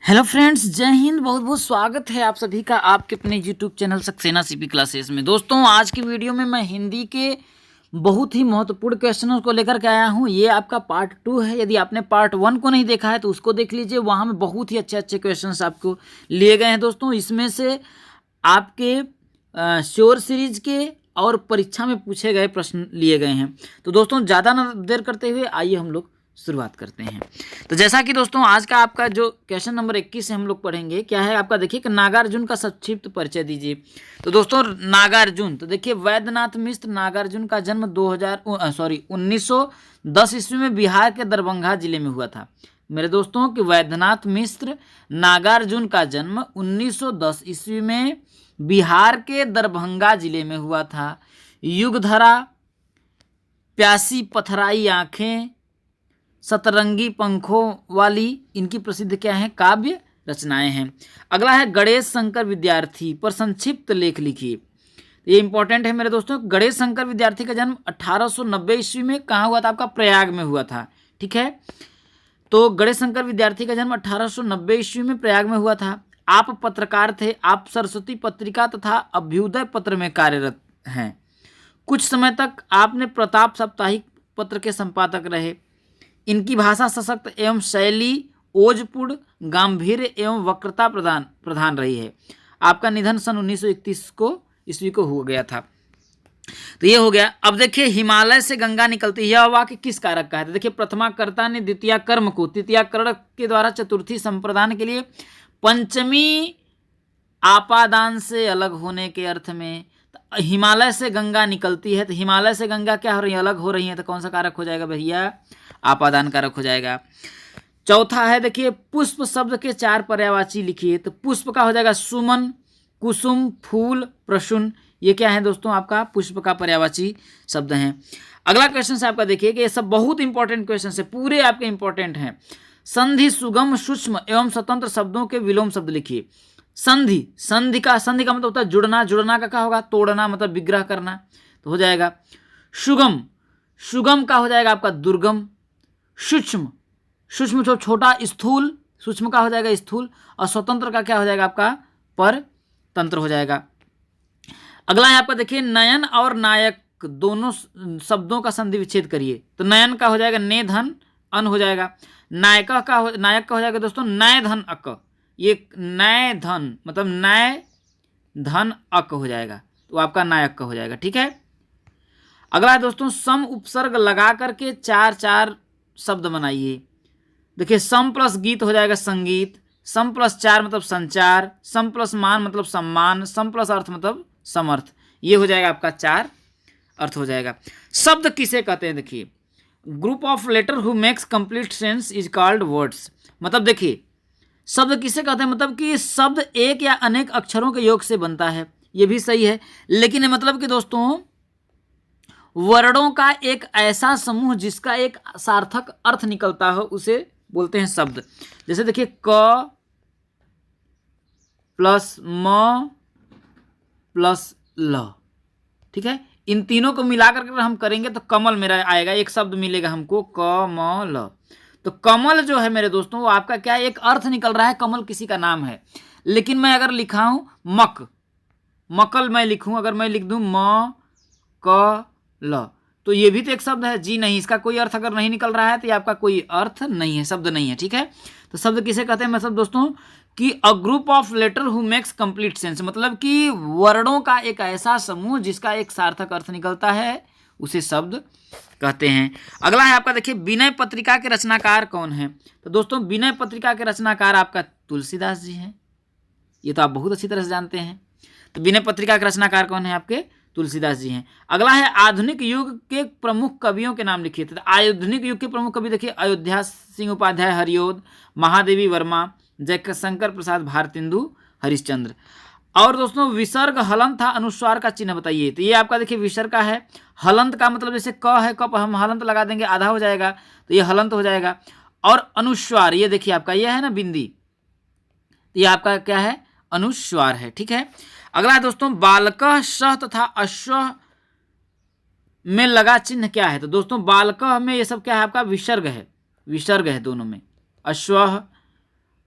Hello friends, जय हिंद। बहुत बहुत स्वागत है आप सभी का आपके अपने YouTube channel Saxena CP classes में। दोस्तों, आज की वीडियो में मैं हिंदी के बहुत ही महत्वपूर्ण क्वेश्चनों को लेकर के आया हूं। ये आपका पार्ट 2 है। यदि आपने पार्ट 1 को नहीं देखा है तो उसको देख लीजिए, वहां में बहुत ही अच्छे अच्छे क्वेश्चंस आपको लिए गए हैं। दोस्तों, इसमें से आपके श्योर सीरीज के और परीक्षा में पूछे गए प्रश्न लिए गए हैं। तो दोस्तों, ज़्यादा न देर करते हुए आइए हम लोग शुरुआत करते हैं। तो जैसा कि दोस्तों, आज का आपका जो क्वेश्चन नंबर 21 है हम लोग पढ़ेंगे, क्या है आपका, देखिए कि नागार्जुन का संक्षिप्त परिचय दीजिए। तो दोस्तों, नागार्जुन, तो देखिए वैद्यनाथ मिश्र नागार्जुन का जन्म 1910 ईस्वी में बिहार के दरभंगा जिले में हुआ था। मेरे दोस्तों, कि वैद्यनाथ मिश्र नागार्जुन का जन्म 1910 ईस्वी में बिहार के दरभंगा जिले में हुआ था। युगधरा, प्यासी पथराई आंखें, सतरंगी पंखों वाली, इनकी प्रसिद्ध क्या है, काव्य रचनाएं हैं। अगला है गणेश शंकर विद्यार्थी पर संक्षिप्त लेख लिखिए। ये इंपॉर्टेंट है मेरे दोस्तों। गणेश शंकर विद्यार्थी का जन्म 1890 ईस्वी में कहाँ हुआ था, आपका प्रयाग में हुआ था। ठीक है, तो गणेश शंकर विद्यार्थी का जन्म 1890 ईस्वी में प्रयाग में हुआ था। आप पत्रकार थे। आप सरस्वती पत्रिका तथा अभ्युदय पत्र में कार्यरत हैं। कुछ समय तक आपने प्रताप साप्ताहिक पत्र के संपादक रहे। इनकी भाषा सशक्त एवं शैली ओजपूर्ण, गांभीर्य एवं वक्रता प्रधान रही है। आपका निधन सन 1931 ईस्वी को हो गया था। तो ये हो गया। अब देखिए, हिमालय से गंगा निकलती है, यह वाक्य किस कारक का है। तो देखिए, प्रथमा कर्ता ने द्वितीय कर्म को तृतीया करण के द्वारा चतुर्थी संप्रदान के लिए पंचमी आपादान से अलग होने के अर्थ में। तो हिमालय से गंगा निकलती है, तो हिमालय से गंगा क्या हो रही है, अलग हो रही है, तो कौन सा कारक हो जाएगा भैया, आपादान कारक हो जाएगा। चौथा है, देखिए पुष्प शब्द के 4 पर्यायवाची लिखिए। तो पुष्प का हो जाएगा सुमन, कुसुम, फूल, प्रसून। ये क्या है दोस्तों, आपका पुष्प का पर्यायवाची शब्द हैं। अगला क्वेश्चन से आपका देखिए कि ये सब बहुत इंपॉर्टेंट क्वेश्चन है, पूरे आपके इंपॉर्टेंट हैं। संधि, सुगम, सूक्ष्म एवं स्वतंत्र शब्दों के विलोम शब्द लिखिए। संधि का मतलब होता है जुड़ना। जुड़ना का क्या होगा, तोड़ना, मतलब विग्रह करना, तो हो जाएगा सुगम का हो जाएगा आपका दुर्गम। सूक्ष्म जो छोटा, स्थूल, सूक्ष्म का हो जाएगा स्थूल। और स्वतंत्र का क्या हो जाएगा आपका परतंत्र हो जाएगा। अगला है आपका, देखिए नयन और नायक दोनों शब्दों का संधि विच्छेद करिए। तो नयन का हो जाएगा ने धन अन हो जाएगा। नायक का हो जाएगा दोस्तों नय धन अक। ये नय धन मतलब नय धन अक हो जाएगा, तो आपका नायक का हो जाएगा। ठीक है, अगला है दोस्तों, सम उपसर्ग लगा करके 4 शब्द बनाइए। देखिए, सम प्लस गीत हो जाएगा संगीत, सम प्लस 4 मतलब संचार, सम प्लस मान मतलब सम्मान, सम प्लस अर्थ मतलब समर्थ। ये हो जाएगा आपका 4 अर्थ हो जाएगा। शब्द किसे कहते हैं, देखिए group of letter who makes complete sense is called words. मतलब देखिए, शब्द किसे कहते हैं, मतलब कि शब्द एक या अनेक अक्षरों के योग से बनता है। ये भी सही है, लेकिन मतलब कि दोस्तों वर्णों का एक ऐसा समूह जिसका एक सार्थक अर्थ निकलता हो उसे बोलते हैं शब्द। जैसे देखिए, क प्लस म प्लस ल। ठीक है, इन तीनों को मिलाकर के हम करेंगे तो कमल मेरा आएगा, एक शब्द मिलेगा हमको कमल। तो कमल जो है मेरे दोस्तों, वो आपका क्या है, एक अर्थ निकल रहा है, कमल किसी का नाम है। लेकिन मैं अगर लिखा हूं मकल मैं लिखूं, अगर मैं लिख दूं म क ल, तो ये भी तो एक शब्द है जी। नहीं, इसका कोई अर्थ अगर नहीं निकल रहा है तो ये आपका कोई अर्थ नहीं है, शब्द नहीं है। ठीक है, तो शब्द किसे कहते हैं मतलब दोस्तों, कि a group of letter who makes complete sense, मतलब कि वर्णों का एक ऐसा समूह जिसका एक सार्थक अर्थ निकलता है उसे शब्द कहते हैं। अगला है आपका, देखिए विनय पत्रिका के रचनाकार कौन है। तो दोस्तों, विनय पत्रिका के रचनाकार आपका तुलसीदास जी हैं। ये तो आप बहुत अच्छी तरह से जानते हैं। तो विनय पत्रिका के रचनाकार कौन है, आपके तुलसीदास जी हैं। अगला है आधुनिक युग के प्रमुख कवियों के नाम लिखिए। तो आधुनिक युग के प्रमुख कवि देखिए, अयोध्या सिंह उपाध्याय हरिओद, महादेवी वर्मा, जयशंकर प्रसाद भारतेंदु हरिश्चंद्र। और दोस्तों, विसर्ग हलंत था, अनुस्वार का चिन्ह बताइए। तो ये आपका देखिए विसर्ग का है। हलंत का मतलब जैसे क है, क हम हलंत लगा देंगे, आधा हो जाएगा, तो ये हलंत हो जाएगा। और अनुस्वार, ये देखिए आपका ये है ना बिंदी, तो ये आपका क्या है, अनुस्वार है। ठीक है, अगला है दोस्तों, बालकः सह तथा अश्व में लगा चिन्ह क्या है। तो दोस्तों, बालकः में ये सब क्या है, आपका विसर्ग है, दोनों में। अश्व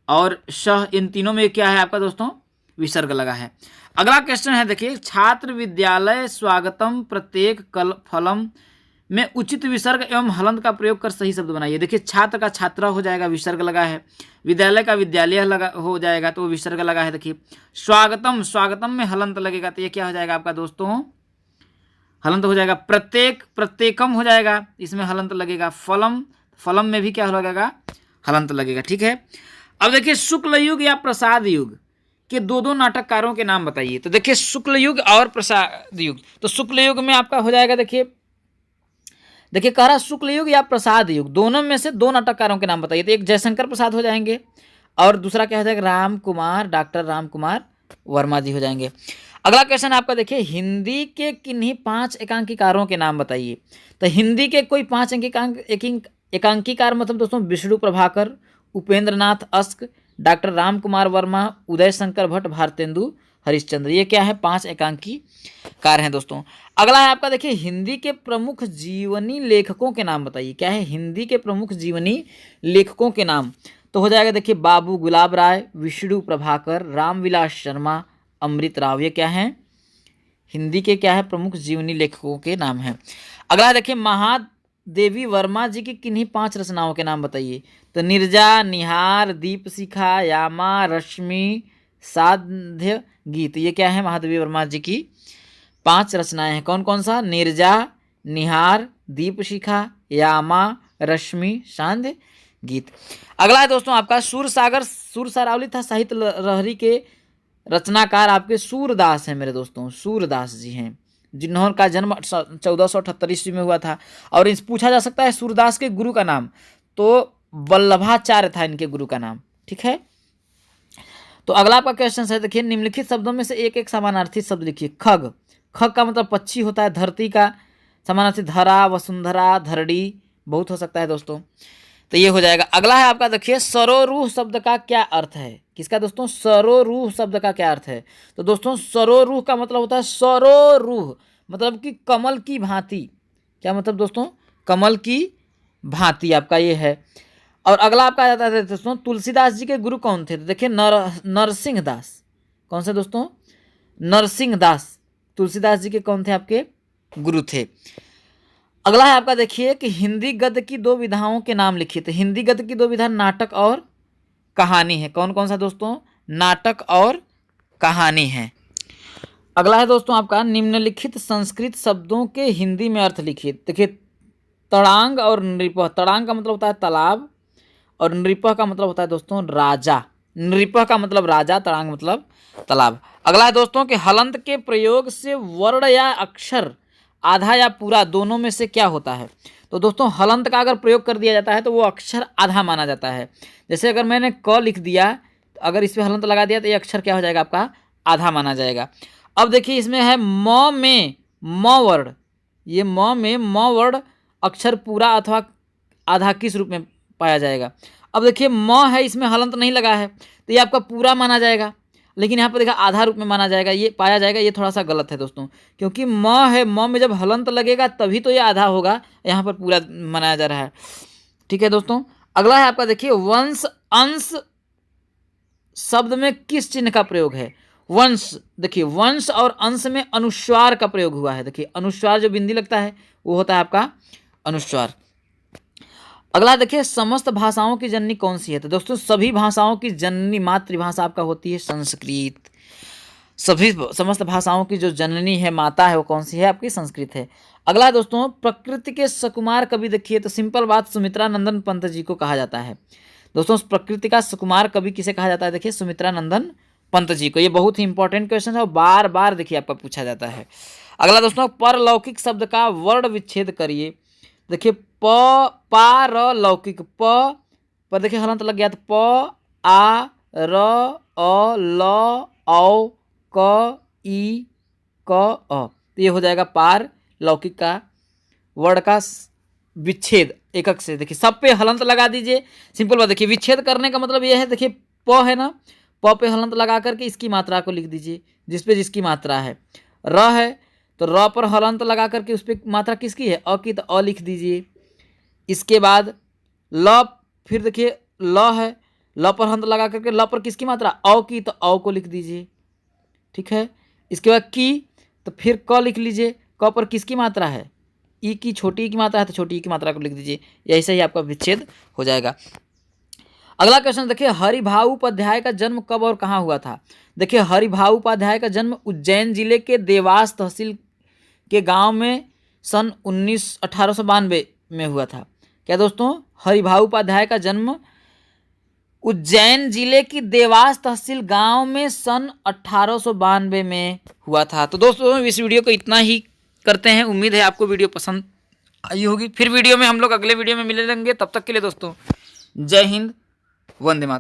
और श, इन तीनों में क्या है आपका दोस्तों, विसर्ग लगा है। अगला क्वेश्चन है देखिए, छात्र विद्यालय स्वागतम प्रत्येक कल फलम में उचित विसर्ग एवं हलंत का प्रयोग कर सही शब्द बनाइए। देखिए छात्र का छात्रा हो जाएगा, विसर्ग लगा है। विद्यालय का विद्यालय लगा हो जाएगा तो विसर्ग लगा है। देखिए स्वागतम, स्वागतम में हलंत लगेगा तो ये क्या हो जाएगा आपका दोस्तों, हलंत हो जाएगा। प्रत्येक, प्रत्येकम हो जाएगा, इसमें हलंत लगेगा। फलम, फलम में भी क्या लगेगा, हलंत लगेगा। ठीक है। अब देखिए शुक्ल युग या प्रसाद युग के दो नाटककारों के नाम बताइए। तो देखिए शुक्ल युग और प्रसाद युग, तो शुक्ल युग में आपका हो जाएगा, देखिए कह रहा शुक्ल युग या प्रसाद युग, दोनों में से दो नाटककारों के नाम बताइए। तो एक जयशंकर प्रसाद हो जाएंगे और दूसरा क्या हो जाएगा, राम कुमार, डॉक्टर राम कुमार वर्मा जी हो जाएंगे। अगला क्वेश्चन आपका देखिए, हिंदी के किन्हीं 5 एकांकीकारों के नाम बताइए। तो हिंदी के कोई 5 एकांकीकार मतलब दोस्तों विष्णु प्रभाकर, उपेंद्र नाथ अस्क, डॉक्टर राम कुमार वर्मा, उदय शंकर भट्ट, भारतेंदु हरिश्चंद्र, ये क्या है, 5 एकांकीकार हैं दोस्तों। अगला है आपका देखिए, हिंदी के प्रमुख जीवनी लेखकों के नाम बताइए। क्या है, हिंदी के प्रमुख जीवनी लेखकों के नाम। तो हो जाएगा देखिए बाबू गुलाब राय, विष्णु प्रभाकर, रामविलास शर्मा, अमृत राव, ये क्या है, हिंदी के क्या है, प्रमुख जीवनी लेखकों के नाम हैं। अगला देखिए, महादेवी वर्मा जी की किन्हीं 5 रचनाओं के नाम बताइए। तो निर्जा, निहार, दीपशिखा, यामा, रश्मि, साध्य गीत, ये क्या है, महादेवी वर्मा जी की 5 रचनाएं हैं। कौन कौन सा, निर्जा, निहार, दीपशिखा, यामा, रश्मि, सांध्य गीत। अगला है दोस्तों आपका सूरसागर, सूरसरावली था साहित्य लहरी के रचनाकार आपके सूरदास हैं मेरे दोस्तों, सूरदास जी हैं, जिन्होंने जन्म 1478 ईस्वी में हुआ था। और इस पूछा जा सकता है सूरदास के गुरु का नाम, तो वल्लभाचार्य था इनके गुरु का नाम। ठीक है। तो अगला आपका क्वेश्चन है देखिए, निम्नलिखित शब्दों में से एक एक समानार्थी शब्द लिखिए। खग, खग का मतलब पक्षी होता है। धरती का समानार्थी धरा, वसुंधरा, धरड़ी, बहुत हो सकता है दोस्तों, तो ये हो जाएगा। अगला है आपका देखिए, सरोरूह शब्द का क्या अर्थ है। किसका दोस्तों, सरोरूह शब्द का क्या अर्थ है। तो दोस्तों सरोरूह का मतलब होता है, सरोरूह मतलब कि कमल की भांति। क्या मतलब दोस्तों, कमल की भांति आपका ये है। और अगला आपका आ जाता है दोस्तों, तुलसीदास जी के गुरु कौन थे। तो देखिए नरसिंह दास। कौन से दोस्तों, नरसिंह दास तुलसीदास जी के कौन थे, आपके गुरु थे। अगला है आपका देखिए कि हिंदी गद्य की 2 विधाओं के नाम लिखिए। तो हिंदी गद्य की 2 विधा नाटक और कहानी है। कौन कौन सा दोस्तों, नाटक और कहानी है। अगला है दोस्तों आपका, निम्नलिखित संस्कृत शब्दों के हिंदी में अर्थ लिखिए। देखिए तड़ांग और नृपह, तड़ांग का मतलब होता है तालाब और नृपह का मतलब होता है दोस्तों राजा। नृपह का मतलब राजा, तड़ांग मतलब तालाब। अगला है दोस्तों कि हलंत के प्रयोग से वर्ण या अक्षर आधा या पूरा दोनों में से क्या होता है। तो दोस्तों हलंत का अगर प्रयोग कर दिया जाता है तो वो अक्षर आधा माना जाता है। जैसे अगर मैंने क लिख दिया, तो अगर इस पर हलंत लगा दिया तो ये अक्षर क्या हो जाएगा, आपका आधा माना जाएगा। अब देखिए इसमें है म में म वर्ण, ये म में म वर्ण अक्षर पूरा अथवा आधा किस रूप में पाया जाएगा। अब देखिए म है, इसमें हलंत नहीं लगा है तो ये आपका पूरा माना जाएगा, लेकिन यहाँ पर देखा आधा रूप में माना जाएगा, ये पाया जाएगा। ये थोड़ा सा गलत है दोस्तों, क्योंकि म है, म में जब हलंत लगेगा तभी तो ये आधा होगा, यहाँ पर पूरा मनाया जा रहा है। ठीक है दोस्तों। अगला है आपका देखिए, वंश अंश शब्द में किस चिन्ह का प्रयोग है। वंश, देखिए वंश और अंश में अनुस्वार का प्रयोग हुआ है। देखिए अनुस्वार जो बिंदी लगता है वो होता है आपका अनुस्वार। अगला देखिए, समस्त भाषाओं की जननी कौन सी है। तो दोस्तों सभी भाषाओं की जननी मातृभाषा आपका होती है संस्कृत। सभी समस्त भाषाओं की जो जननी है, माता है, वो कौन सी है, आपकी संस्कृत है। अगला है दोस्तों, प्रकृति के सुकुमार कवि देखिए। तो सिंपल बात, सुमित्रा नंदन पंत जी को कहा जाता है। दोस्तों प्रकृति का सुकुमार कवि किसे कहा जाता है, देखिए सुमित्रा नंदन पंत जी को। ये बहुत ही इंपॉर्टेंट क्वेश्चन है और बार बार देखिए आपका पूछा जाता है। अगला दोस्तों, परलौकिक शब्द का वर्ण विच्छेद करिए। देखिए पारलौकिक, प पर देखिए हलंत लग गया तो प आ र अ ल औ क ई क अ, तो ये हो जाएगा पार लौकिक का वर्ण का विच्छेद एकक से। देखिए सब पे हलंत लगा दीजिए, सिंपल बात। देखिए विच्छेद करने का मतलब ये है, देखिए प है ना, प पे हलंत लगा करके इसकी मात्रा को लिख दीजिए जिस पे जिसकी मात्रा है। र है तो र पर हलंत लगा करके उस पर मात्रा किसकी है, अ की, तो अ लिख दीजिए। इसके बाद ल, फिर देखिए ल है ल पर हंत लगा करके ल पर किसकी मात्रा, औ की, तो औ को लिख दीजिए। ठीक है, इसके बाद की, तो फिर क लिख लीजिए। क पर किसकी मात्रा है, ई की, छोटी ई की मात्रा है तो छोटी ई की मात्रा को लिख दीजिए। ऐसे ही आपका विच्छेद हो जाएगा। अगला क्वेश्चन देखिए, हरिभाऊ उपाध्याय का जन्म कब और कहाँ हुआ था। देखिए, हरिभाऊ उपाध्याय का जन्म उज्जैन जिले के देवास तहसील के गांव में सन 1892 में हुआ था। क्या दोस्तों, हरिभाऊ उपाध्याय का जन्म उज्जैन जिले की देवास तहसील गांव में सन 1892 में हुआ था। तो दोस्तों इस वीडियो को इतना ही करते हैं। उम्मीद है आपको वीडियो पसंद आई होगी। फिर वीडियो में हम लोग अगले वीडियो में मिलेंगे। तब तक के लिए दोस्तों जय हिंद, वंदे मातरम।